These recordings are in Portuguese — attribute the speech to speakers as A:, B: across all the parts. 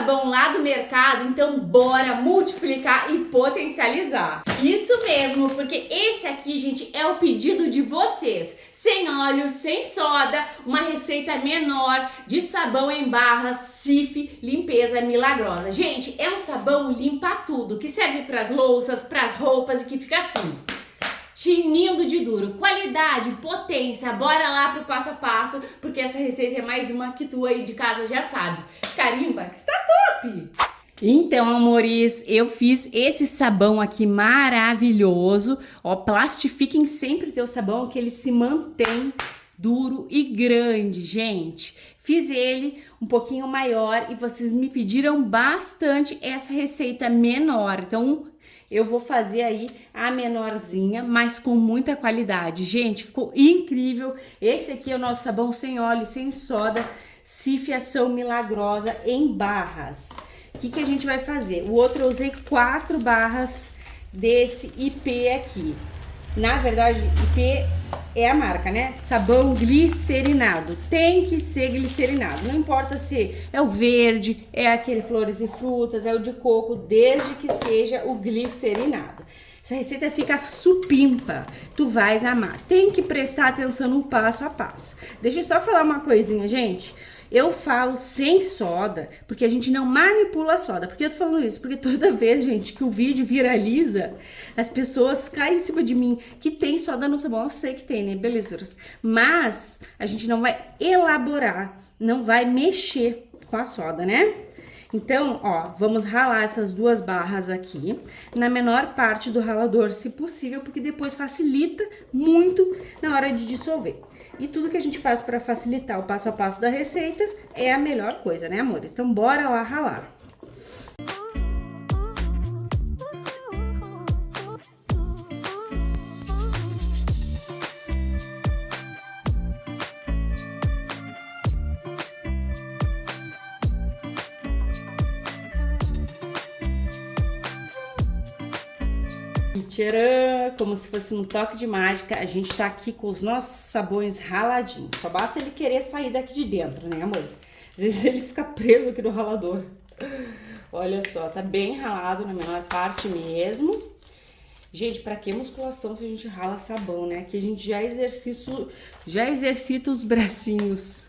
A: sabão lá do mercado, então bora multiplicar e potencializar. Isso mesmo, porque esse aqui, gente, é o pedido de vocês. Sem óleo, sem soda, uma receita menor de sabão em barras, Cif, limpeza milagrosa. Gente, é um sabão limpa tudo, que serve para as louças, para as roupas e que fica assim, tinindo de duro. Qualidade, potência, bora lá pro passo a passo, porque essa receita é mais uma que tu aí de casa já sabe. Carimba, que está top! Então, amores, eu fiz esse sabão aqui maravilhoso. Ó, plastifiquem sempre o teu sabão, que ele se mantém duro e grande, gente. Fiz ele um pouquinho maior e vocês me pediram bastante essa receita menor. Então, eu vou fazer aí a menorzinha, mas com muita qualidade. Gente, ficou incrível. Esse aqui é o nosso sabão sem óleo, sem soda, Cif Ação Milagrosa em barras. O que a gente vai fazer? O outro eu usei 4 barras desse IP aqui. Na verdade, IP é a marca, né? Sabão glicerinado. Tem que ser glicerinado. Não importa se é o verde, é aquele flores e frutas, é o de coco, desde que seja o glicerinado. Essa receita fica supimpa. Tu vais amar. Tem que prestar atenção no passo a passo. Deixa eu só falar uma coisinha, gente. Eu falo sem soda, porque a gente não manipula a soda. Por que eu tô falando isso? Porque toda vez, gente, que o vídeo viraliza, as pessoas caem em cima de mim que tem soda no sabão. Eu sei que tem, né? Belezuras. Mas a gente não vai elaborar, não vai mexer com a soda, né? Então, ó, vamos ralar essas 2 barras aqui na menor parte do ralador, se possível, porque depois facilita muito na hora de dissolver. E tudo que a gente faz para facilitar o passo a passo da receita é a melhor coisa, né, amores? Então, bora lá ralar. Tcharam! Como se fosse um toque de mágica, a gente tá aqui com os nossos sabões raladinhos. Só basta ele querer sair daqui de dentro, né, amores? Às vezes ele fica preso aqui no ralador. Olha só, tá bem ralado na menor parte mesmo. Gente, pra que musculação se a gente rala sabão, né? Aqui a gente já exercita os bracinhos.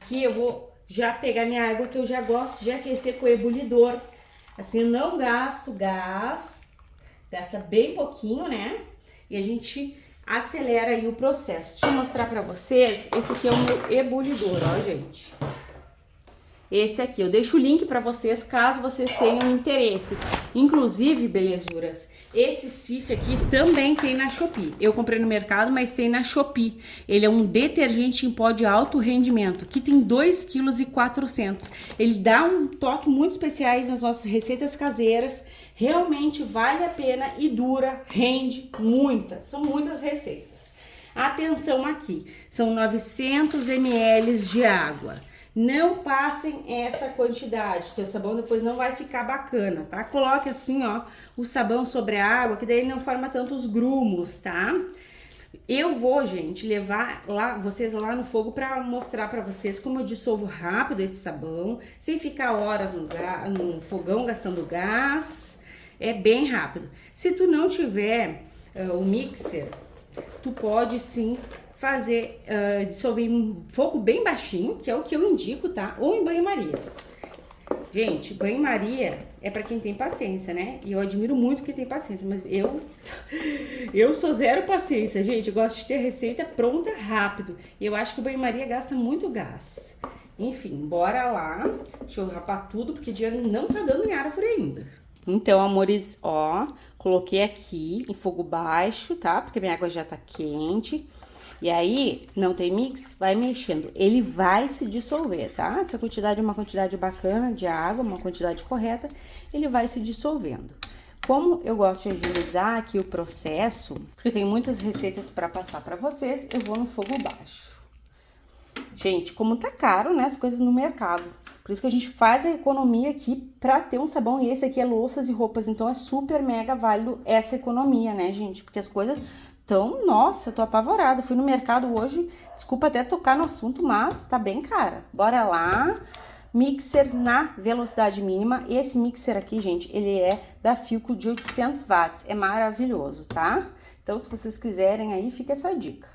A: Aqui eu vou já pegar minha água, que eu já gosto de aquecer com o ebulidor. Assim, eu não gasto gás. Gasta bem pouquinho, né? E a gente acelera aí o processo. Deixa eu mostrar pra vocês. Esse aqui é o meu ebulidor, ó, gente. Esse aqui, eu deixo o link pra vocês, caso vocês tenham interesse. Inclusive, belezuras, esse Cif aqui também tem na Shopee. Eu comprei no mercado, mas tem na Shopee. Ele é um detergente em pó de alto rendimento, que tem 2,4 kg. Ele dá um toque muito especial nas nossas receitas caseiras. Realmente vale a pena e dura, rende muitas. São muitas receitas. Atenção aqui, são 900 ml de água. Não passem essa quantidade, teu sabão depois não vai ficar bacana, tá? Coloque assim, ó, o sabão sobre a água, que daí ele não forma tantos grumos, tá? Eu vou, gente, levar vocês lá no fogo pra mostrar pra vocês como eu dissolvo rápido esse sabão, sem ficar horas no fogão gastando gás. É bem rápido. Se tu não tiver o mixer, tu pode sim fazer, dissolver em fogo bem baixinho, que é o que eu indico, tá? Ou em banho-maria. Gente, banho-maria é pra quem tem paciência, né? E eu admiro muito quem tem paciência, mas eu sou zero paciência, gente. Eu gosto de ter receita pronta rápido. E eu acho que o banho-maria gasta muito gás. Enfim, bora lá. Deixa eu rapar tudo, porque dinheiro não tá dando em árvore ainda. Então, amores, ó, coloquei aqui em fogo baixo, tá? Porque minha água já tá quente. E aí, não tem mix? Vai mexendo. Ele vai se dissolver, tá? Essa quantidade é uma quantidade bacana de água, uma quantidade correta. Ele vai se dissolvendo. Como eu gosto de agilizar aqui o processo, porque eu tenho muitas receitas para passar para vocês, eu vou no fogo baixo. Gente, como tá caro, né, as coisas no mercado. Por isso que a gente faz a economia aqui pra ter um sabão. E esse aqui é louças e roupas, então é super mega válido essa economia, né, gente? Porque as coisas tão... Nossa, tô apavorada. Fui no mercado hoje, desculpa até tocar no assunto, mas tá bem cara. Bora lá mixer na velocidade mínima. Esse mixer aqui, gente, ele é da Philco de 800 watts. É maravilhoso, tá? Então, se vocês quiserem aí, fica essa dica.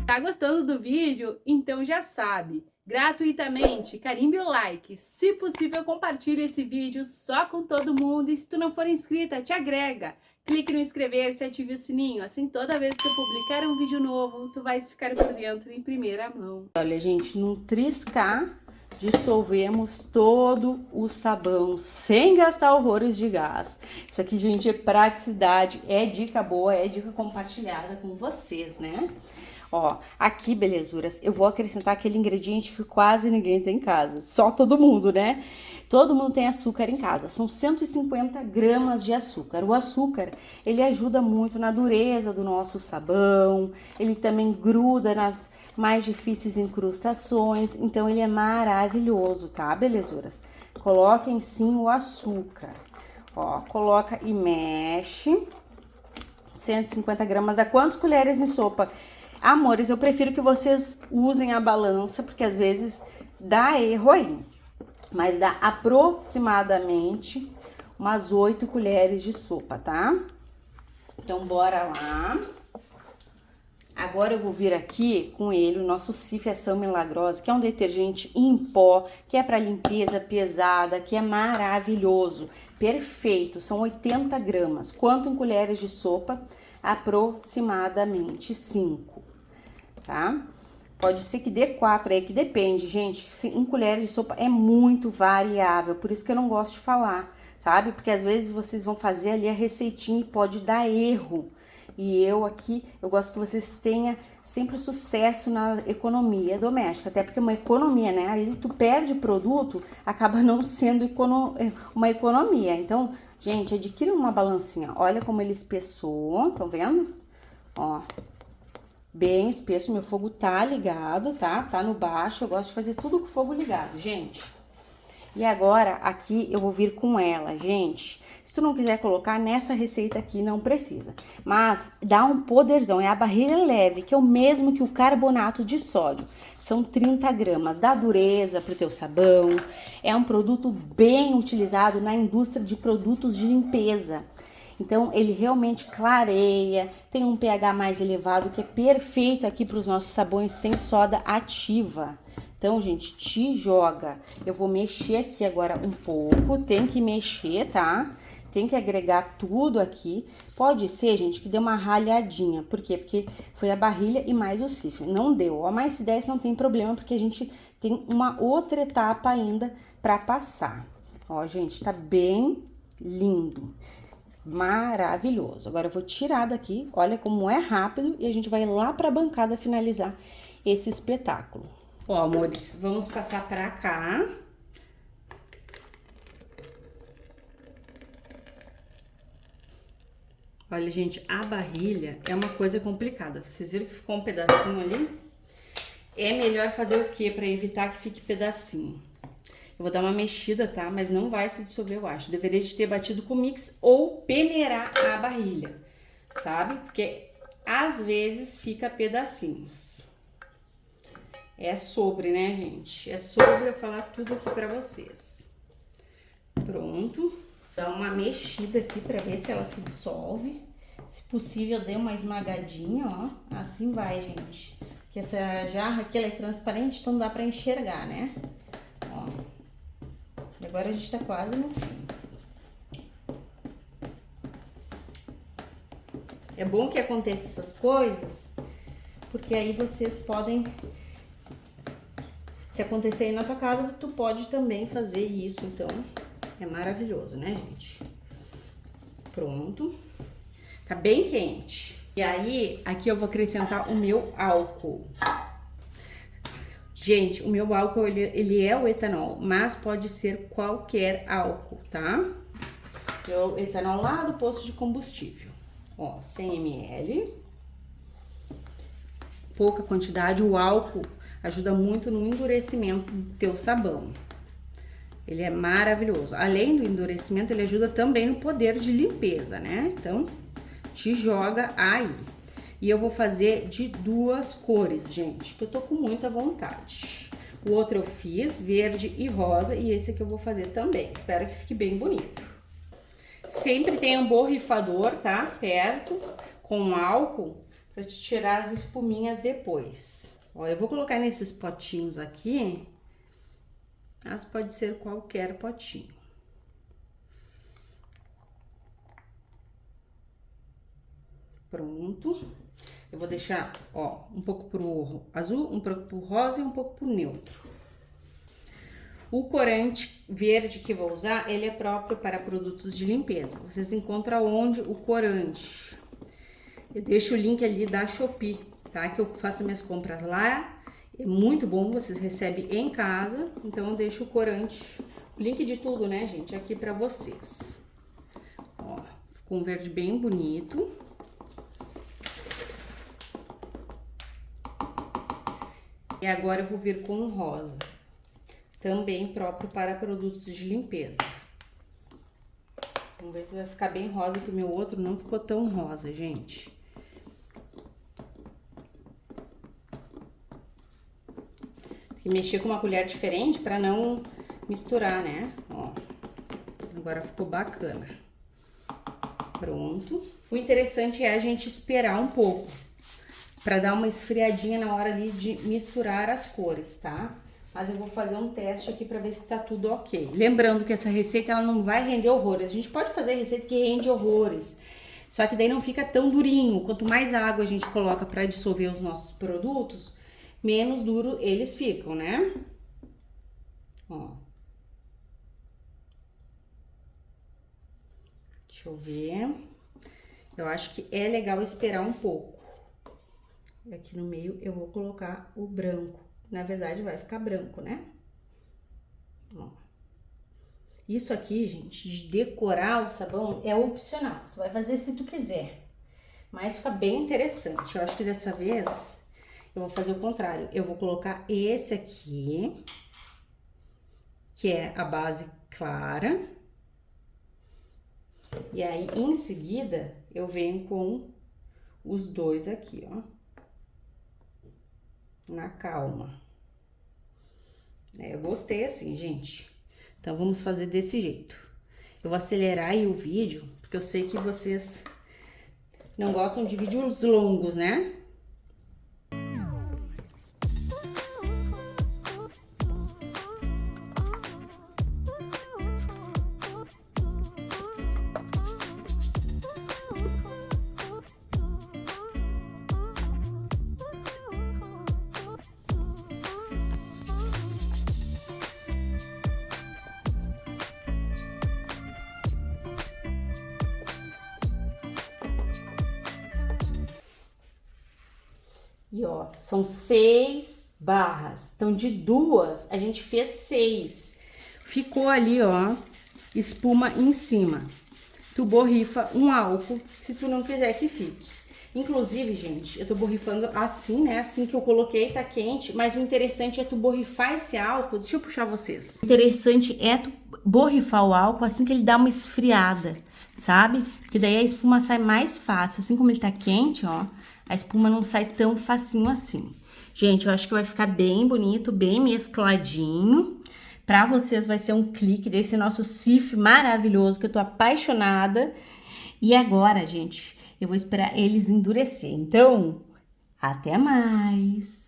A: Tá gostando do vídeo? Então já sabe, gratuitamente, carimbe o like. Se possível, compartilhe esse vídeo só com todo mundo. E se tu não for inscrita, te agrega. Clique no inscrever-se e ative o sininho. Assim, toda vez que eu publicar um vídeo novo, tu vais ficar por dentro em primeira mão. Olha, gente, num triscar, dissolvemos todo o sabão sem gastar horrores de gás. Isso aqui, gente, é praticidade, é dica boa, é dica compartilhada com vocês, né? Ó, aqui, belezuras, eu vou acrescentar aquele ingrediente que quase ninguém tem em casa. Só todo mundo, né? Todo mundo tem açúcar em casa. São 150 gramas de açúcar. O açúcar, ele ajuda muito na dureza do nosso sabão. Ele também gruda nas mais difíceis incrustações. Então, ele é maravilhoso, tá, belezuras? Coloquem sim o açúcar. Ó, coloca e mexe. 150 gramas dá quantas colheres em sopa? Amores, eu prefiro que vocês usem a balança, porque às vezes dá erro aí. Mas dá aproximadamente umas 8 colheres de sopa, tá? Então, bora lá. Agora eu vou vir aqui com ele, o nosso Cif Ação Milagrosa, que é um detergente em pó, que é para limpeza pesada, que é maravilhoso. Perfeito, são 80 gramas. Quanto em colheres de sopa? Aproximadamente 5, tá? Pode ser que dê 4 aí, que depende, gente. Em colheres de sopa é muito variável, por isso que eu não gosto de falar, sabe? Porque às vezes vocês vão fazer ali a receitinha e pode dar erro. E eu aqui, eu gosto que vocês tenham sempre sucesso na economia doméstica, até porque é uma economia, né? Aí tu perde produto, acaba não sendo uma economia. Então, gente, adquira uma balancinha. Olha como ele espessou, estão vendo? Ó, bem espesso, meu fogo tá ligado, tá? Tá no baixo, eu gosto de fazer tudo com o fogo ligado, gente. E agora, aqui, eu vou vir com ela, gente. Se tu não quiser colocar nessa receita aqui, não precisa. Mas dá um poderzão, é a barrilha leve, que é o mesmo que o carbonato de sódio. São 30 gramas, dá dureza pro teu sabão. É um produto bem utilizado na indústria de produtos de limpeza. Então, ele realmente clareia, tem um pH mais elevado, que é perfeito aqui para os nossos sabões sem soda ativa. Então, gente, te joga. Eu vou mexer aqui agora um pouco, tem que mexer, tá? Tem que agregar tudo aqui. Pode ser, gente, que dê uma ralhadinha. Por quê? Porque foi a barrilha e mais o Cif. Não deu. Ó, mas se desse não tem problema, porque a gente tem uma outra etapa ainda para passar. Ó, gente, tá bem lindo. Maravilhoso. Agora eu vou tirar daqui, olha como é rápido, e a gente vai lá pra bancada finalizar esse espetáculo. Ó, amores, vamos passar pra cá. Olha, gente, a barrilha é uma coisa complicada. Vocês viram que ficou um pedacinho ali? É melhor fazer o quê pra evitar que fique pedacinho? Eu vou dar uma mexida, tá? Mas não vai se dissolver, eu acho. Deveria de ter batido com mix ou peneirar a barrilha, sabe? Porque às vezes fica pedacinhos. É sobre, né, gente? É sobre eu falar tudo aqui pra vocês. Pronto. Dá uma mexida aqui pra ver se ela se dissolve. Se possível, dê uma esmagadinha, ó. Assim vai, gente. Porque essa jarra aqui, ela é transparente, então não dá pra enxergar, né? Ó. E agora a gente tá quase no fim. É bom que aconteça essas coisas, porque aí vocês podem... Se acontecer aí na tua casa, tu pode também fazer isso, então é maravilhoso, né, gente? Pronto. Tá bem quente. E aí, aqui eu vou acrescentar o meu álcool. Gente, o meu álcool, ele é o etanol, mas pode ser qualquer álcool, tá? É o etanol lá do posto de combustível. Ó, 100 ml. Pouca quantidade, o álcool ajuda muito no endurecimento do teu sabão. Ele é maravilhoso. Além do endurecimento, ele ajuda também no poder de limpeza, né? Então, te joga aí. E eu vou fazer de 2 cores, gente, que eu tô com muita vontade. O outro eu fiz, verde e rosa, e esse aqui eu vou fazer também. Espero que fique bem bonito. Sempre tem um borrifador, tá? Perto, com álcool, pra te tirar as espuminhas depois. Ó, eu vou colocar nesses potinhos aqui, mas pode ser qualquer potinho. Pronto. Eu vou deixar, ó, um pouco pro azul, um pouco pro rosa e um pouco pro neutro. O corante verde que vou usar, ele é próprio para produtos de limpeza. Vocês encontram onde o corante? Eu deixo o link ali da Shopee, tá? Que eu faço minhas compras lá. É muito bom, vocês recebem em casa. Então eu deixo o corante, o link de tudo, né, gente, aqui pra vocês. Ó, ficou um verde bem bonito. E agora eu vou vir com um rosa, também próprio para produtos de limpeza. Vamos ver se vai ficar bem rosa, que o meu outro não ficou tão rosa, gente. Tem que mexer com uma colher diferente para não misturar, né? Ó, agora ficou bacana. Pronto. O interessante é a gente esperar um pouco, para dar uma esfriadinha na hora ali de misturar as cores, tá? Mas eu vou fazer um teste aqui para ver se tá tudo ok. Lembrando que essa receita, ela não vai render horrores. A gente pode fazer receita que rende horrores, só que daí não fica tão durinho. Quanto mais água a gente coloca para dissolver os nossos produtos, menos duro eles ficam, né? Ó. Deixa eu ver. Eu acho que é legal esperar um pouco. Aqui no meio eu vou colocar o branco. Na verdade vai ficar branco, né? Ó. Isso aqui, gente, de decorar o sabão é opcional. Tu vai fazer se tu quiser. Mas fica bem interessante. Eu acho que dessa vez eu vou fazer o contrário. Eu vou colocar esse aqui, que é a base clara. E aí, em seguida, eu venho com os dois aqui, ó. Na calma. Eu gostei assim, gente. Então, vamos fazer desse jeito. Eu vou acelerar aí o vídeo, porque eu sei que vocês não gostam de vídeos longos, né? E ó, são 6 barras. Então, de 2, a gente fez 6. Ficou ali, ó, espuma em cima. Tu borrifa um álcool, se tu não quiser que fique. Inclusive, gente, eu tô borrifando assim, né? Assim que eu coloquei, tá quente. Mas o interessante é tu borrifar esse álcool. Deixa eu puxar vocês. O interessante é tu borrifar o álcool assim que ele dá uma esfriada, sabe? Porque daí a espuma sai mais fácil. Assim como ele tá quente, ó, a espuma não sai tão facinho assim. Gente, eu acho que vai ficar bem bonito, bem mescladinho. Pra vocês vai ser um clique desse nosso Cif maravilhoso, que eu tô apaixonada. E agora, gente, eu vou esperar eles endurecer. Então, até mais!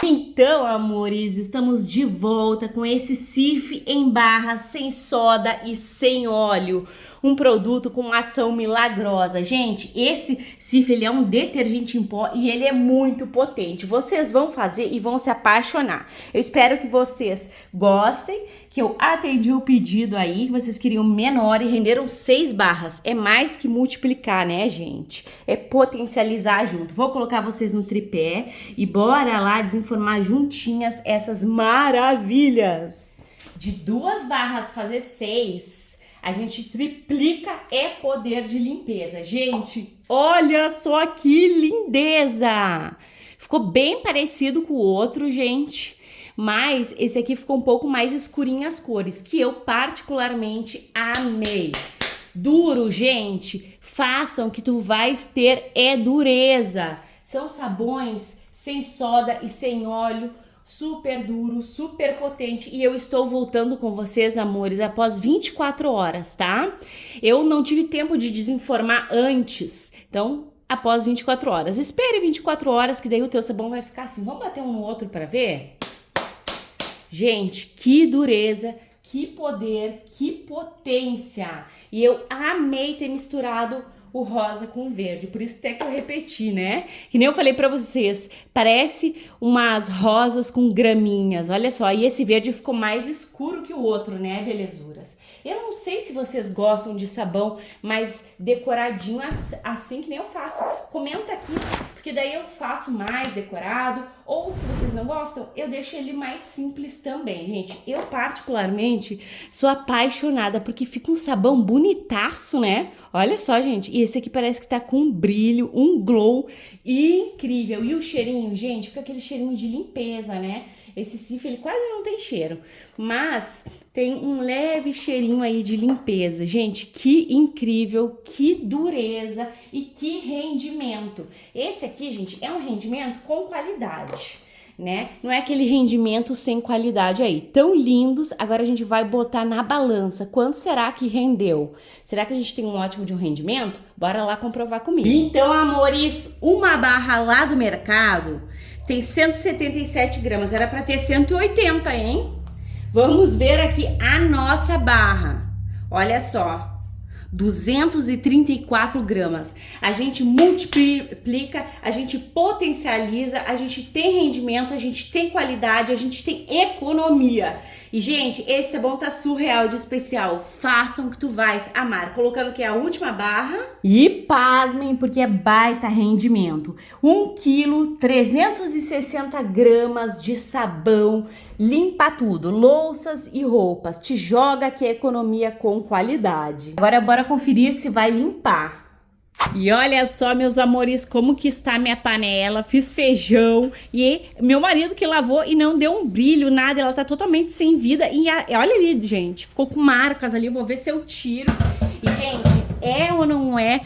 A: Então, amores, estamos de volta com esse Cif em barra, sem soda e sem óleo. Um produto com ação milagrosa. Gente, esse Cif, ele é um detergente em pó e ele é muito potente. Vocês vão fazer e vão se apaixonar. Eu espero que vocês gostem, que eu atendi o pedido aí, que vocês queriam menor e renderam 6 barras. É mais que multiplicar, né, gente? É potencializar junto. Vou colocar vocês no tripé e bora lá desenformar juntinhas essas maravilhas. De 2 barras fazer 6... a gente triplica poder de limpeza. Gente, olha só que lindeza! Ficou bem parecido com o outro, gente. Mas esse aqui ficou um pouco mais escurinho as cores, que eu particularmente amei. Duro, gente, façam que tu vais ter dureza. São sabões sem soda e sem óleo, super duro, super potente. E eu estou voltando com vocês, amores, após 24 horas, tá? Eu não tive tempo de desenformar antes, então após 24 horas. Espere 24 horas que daí o teu sabão vai ficar assim. Vamos bater um no outro para ver? Gente, que dureza, que poder, que potência. E eu amei ter misturado o rosa com o verde, por isso até que eu repeti, né? Que nem eu falei pra vocês, parece umas rosas com graminhas, olha só. E esse verde ficou mais escuro que o outro, né, belezuras? Eu não sei se vocês gostam de sabão mais decoradinho, assim que nem eu faço. Comenta aqui, porque daí eu faço mais decorado, ou se vocês não gostam, eu deixo ele mais simples também, gente. Eu particularmente sou apaixonada, porque fica um sabão bonitaço, né? Olha só, gente, e esse aqui parece que tá com um brilho, um glow incrível. E o cheirinho, gente, fica aquele cheirinho de limpeza, né? Esse Cif, ele quase não tem cheiro, mas tem um leve cheirinho aí de limpeza. Gente, que incrível, que dureza e que rendimento. Esse aqui, gente, é um rendimento com qualidade, né? Não é aquele rendimento sem qualidade aí. Tão lindos. Agora a gente vai botar na balança. Quanto será que rendeu? Será que a gente tem um ótimo de um rendimento? Bora lá comprovar comigo. Então, amores, uma barra lá do mercado tem 177 gramas. Era para ter 180, hein? Vamos ver aqui a nossa barra. Olha só. 234 gramas. A gente multiplica, a gente potencializa, a gente tem rendimento, a gente tem qualidade, a gente tem economia. E, gente, esse sabão tá surreal de especial. Façam que tu vais amar. Colocando aqui a última barra. E pasmem, porque é baita rendimento. 1 quilo, 360 gramas de sabão. Limpa tudo, louças e roupas. Te joga que é economia com qualidade. Agora bora conferir se vai limpar. E olha só, meus amores, como que está a minha panela. Fiz feijão e meu marido que lavou e não deu um brilho, nada. Ela tá totalmente sem vida. E olha ali, gente, ficou com marcas ali. Eu vou ver se eu tiro. E, gente, é ou não é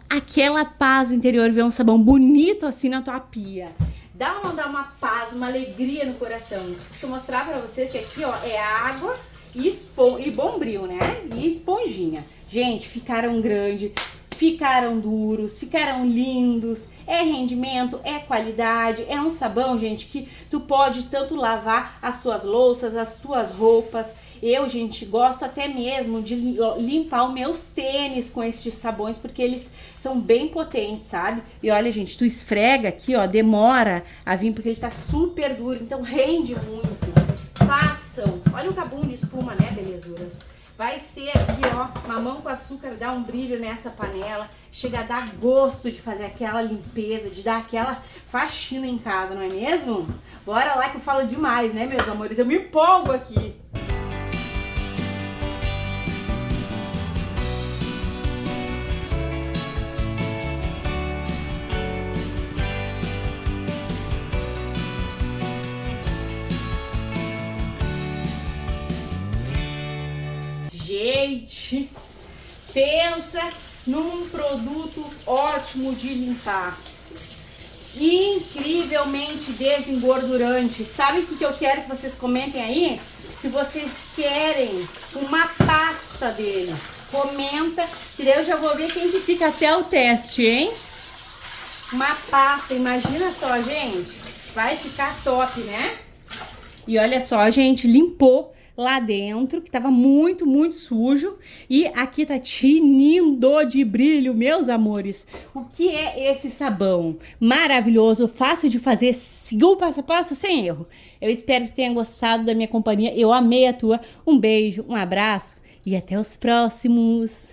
A: aquela paz interior ver um sabão bonito assim na tua pia? Dá ou não dá uma paz, uma alegria no coração? Deixa eu mostrar pra vocês que aqui, ó, é água e bombril, né? E esponjinha. Gente, ficaram grandes, ficaram duros, ficaram lindos. É rendimento, é qualidade, é um sabão, gente, que tu pode tanto lavar as tuas louças, as tuas roupas. Eu, gente, gosto até mesmo de limpar os meus tênis com esses sabões, porque eles são bem potentes, sabe? E olha, gente, tu esfrega aqui, ó, demora a vir, porque ele tá super duro, então rende muito. Façam. Olha o cabum de espuma, né, belezuras? Vai ser aqui, ó, mamão com açúcar, dá um brilho nessa panela. Chega a dar gosto de fazer aquela limpeza, de dar aquela faxina em casa, não é mesmo? Bora lá que eu falo demais, né, meus amores? Eu me empolgo aqui. Gente, pensa num produto ótimo de limpar, incrivelmente desengordurante. Sabe o que eu quero que vocês comentem aí? Se vocês querem uma pasta dele, comenta, que daí eu já vou ver quem que fica até o teste, hein? Uma pasta, imagina só, gente, vai ficar top, né? E olha só, gente, limpou lá dentro, que tava muito, muito sujo. E aqui tá tinindo de brilho, meus amores. O que é esse sabão? Maravilhoso, fácil de fazer, siga o passo a passo sem erro. Eu espero que tenha gostado da minha companhia. Eu amei a tua. Um beijo, um abraço e até os próximos.